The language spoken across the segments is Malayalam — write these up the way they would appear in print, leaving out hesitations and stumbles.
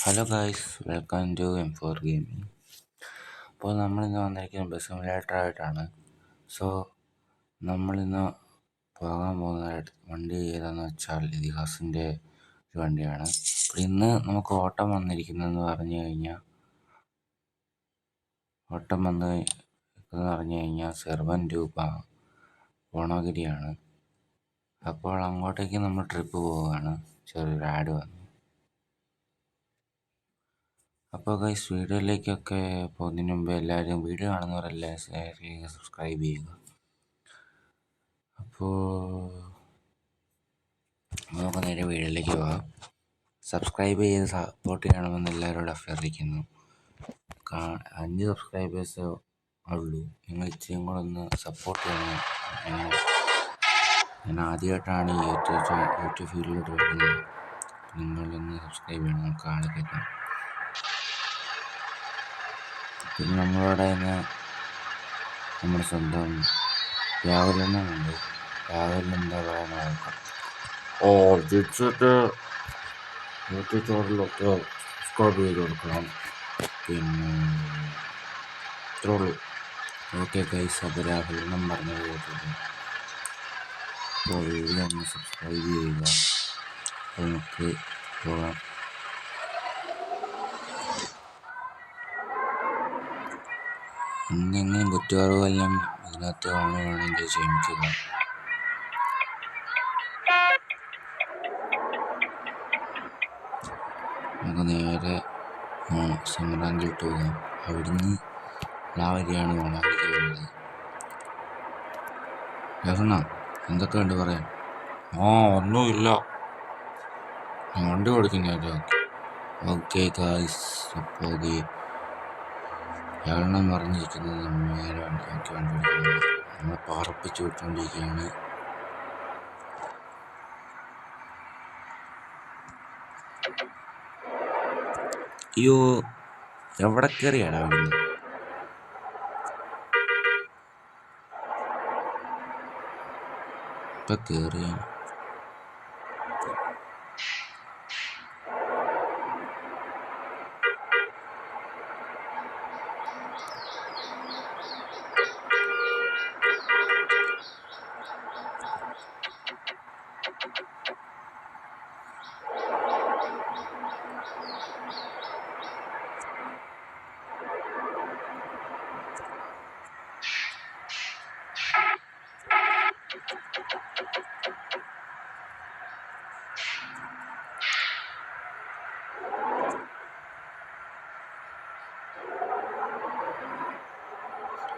Hello guys, welcome to M4 gaming. അപ്പോൾ നമ്മളിന്ന് വന്നിരിക്കുന്നത് ബസ് സിമുലേറ്റർ ആയിട്ടാണ്. സോ നമ്മളിന്ന് പോകാൻ പോകുന്ന വണ്ടി ഏതാണെന്ന് വെച്ചാൽ ഇതിഹാസിൻ്റെ ഒരു വണ്ടിയാണ്. അപ്പോൾ ഇന്ന് നമുക്ക് ഓട്ടം വന്നിരിക്കുന്നതെന്ന് പറഞ്ഞു കഴിഞ്ഞാൽ സെർവൻ രൂപ ഓണഗിരിയാണ്. അപ്പോൾ അങ്ങോട്ടേക്ക് നമ്മൾ ട്രിപ്പ് പോവുകയാണ്. ചെറിയൊരു ആഡ് വന്നു. അപ്പോൾ ഗൈസ്, വീഡിയോയിലേക്കൊക്കെ പോകുന്നതിന് മുമ്പ് എല്ലാവരും വീഡിയോ കാണുന്നവരെല്ലാം ഷെയർ ചെയ്യുക, സബ്സ്ക്രൈബ് ചെയ്യുക. അപ്പോൾ നമുക്ക് നേരെ വീഡിയോയിലേക്ക് പോകാം. സബ്സ്ക്രൈബ് ചെയ്ത് സപ്പോർട്ട് ചെയ്യണമെന്ന് എല്ലാവരോടും അഭ്യർത്ഥിക്കുന്നു. 5 സബ്സ്ക്രൈബേഴ്സേ ഉള്ളൂ. നിങ്ങൾ ഇച്ചിരിയും കൂടെ ഒന്ന് സപ്പോർട്ട് ചെയ്യണം. ഞാൻ ആദ്യമായിട്ടാണ് ഈ യൂട്യൂബ് ഫീൽഡിലോട്ട് വരുന്നത്. നിങ്ങളൊന്ന് സബ്സ്ക്രൈബ് ചെയ്യണം. നമുക്ക് ആളെ കേൾക്കാം. പിന്നെ നമ്മളോട് തന്നെ നമ്മുടെ സ്വന്തം രാഹുലണ്ണനുണ്ട്. രാഹുലിന് എന്താ പറയാൻ നോക്കാം. യൂട്യൂബിലൊക്കെ സബ്സ്ക്രൈബ് ചെയ്ത് കൊടുക്കണം. പിന്നെ ഇത്രേ ഉള്ളൂ. ഓക്കെ ഗൈസ്, അപ്പോൾ രാഹുലണ്ണൻ പറഞ്ഞത് കേട്ടിട്ട് അപ്പോൾ വീഡിയോ ഒന്ന് സബ്സ്ക്രൈബ് ചെയ്യുക. അപ്പോൾ നമുക്ക് പോകാം. എന്തെങ്കിലും കുറ്റവാളികളെല്ലാം ഇതിനകത്ത് കാണുകയാണെങ്കിൽ ക്ഷമിക്കുക. നമുക്ക് നേരെ സംക്രാന്തിയിട്ട് പോകാം. അവിടുന്ന് ആ വഴിയാണ് ഓണാഗിരി ഉള്ളത്. രസണ എന്തൊക്കെ ഉണ്ട് പറയാൻ? ഒന്നുമില്ല, വണ്ടി ഓടിക്കുന്നതോ. ഓക്കെ ഗായ്സ്, അപ്പോൾ ഏഴെണ്ണം പറഞ്ഞിരിക്കുന്നത് നേരെ വണ്ടി ഓടിക്കുന്നത്. നമ്മളെ പാർപ്പിച്ച് വിട്ടുകൊണ്ടിരിക്കുകയാണ്. അയ്യോ, എവിടെ കയറിയാടാ അവിടുന്ന്? ഇപ്പം കയറിയാണ്.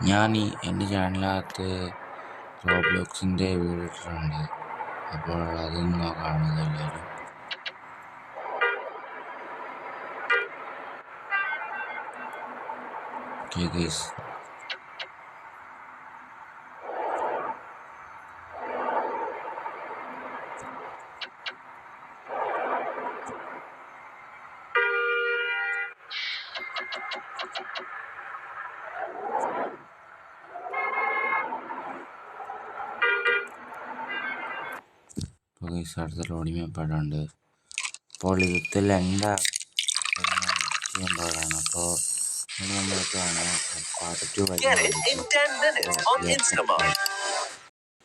ഞാൻ എൻ്റെ ചാനലിനകത്ത് റോബ്ലോക്സിൻ്റെ വീഡിയോ ഇട്ടിട്ടുണ്ട്. അപ്പോൾ അതൊന്നും കാണുന്നത് എല്ലാവരും. ഓക്കെ ഗൈസ്, അടുത്ത ലോഡിങ് മേപ്പാടുണ്ട്. അപ്പോൾ ഇതിൽ എന്താ ചെയ്യാൻ പാടാണ്. അപ്പോൾ നമ്മളൊക്കെയാണ് part 2 Get it in 10 minutes on Instamart.